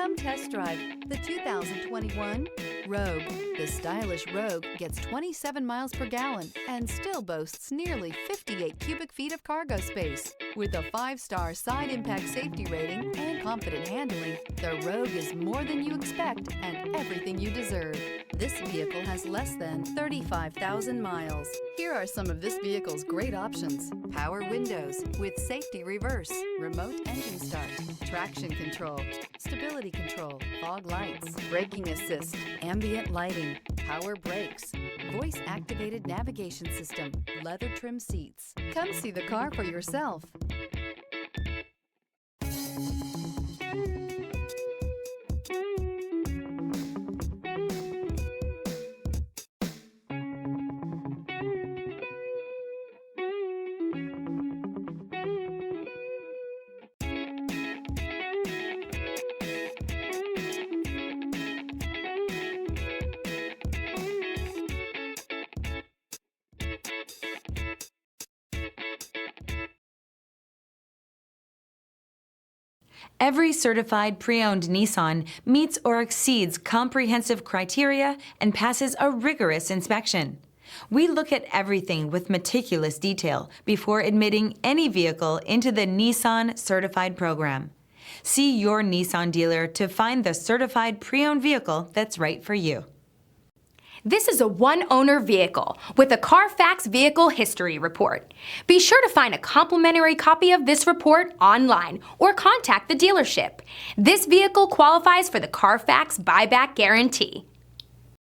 Come test drive the 2021 Rogue. The stylish Rogue gets 27 miles per gallon and still boasts nearly 58 cubic feet of cargo space. With a 5-star side impact safety rating and confident handling, the Rogue is more than you expect and everything you deserve. This vehicle has less than 35,000 miles. Here are some of this vehicle's great options: power windows with safety reverse, remote engine start, traction control, stability control, fog lights, braking assist, ambient lighting, power brakes, voice-activated navigation system, leather trim seats. Come see the car for yourself. Every certified pre-owned Nissan meets or exceeds comprehensive criteria and passes a rigorous inspection. We look at everything with meticulous detail before admitting any vehicle into the Nissan Certified Program. See your Nissan dealer to find the certified pre-owned vehicle that's right for you. This is a one-owner vehicle with a Carfax Vehicle History Report. Be sure to find a complimentary copy of this report online or contact the dealership. This vehicle qualifies for the Carfax Buyback Guarantee.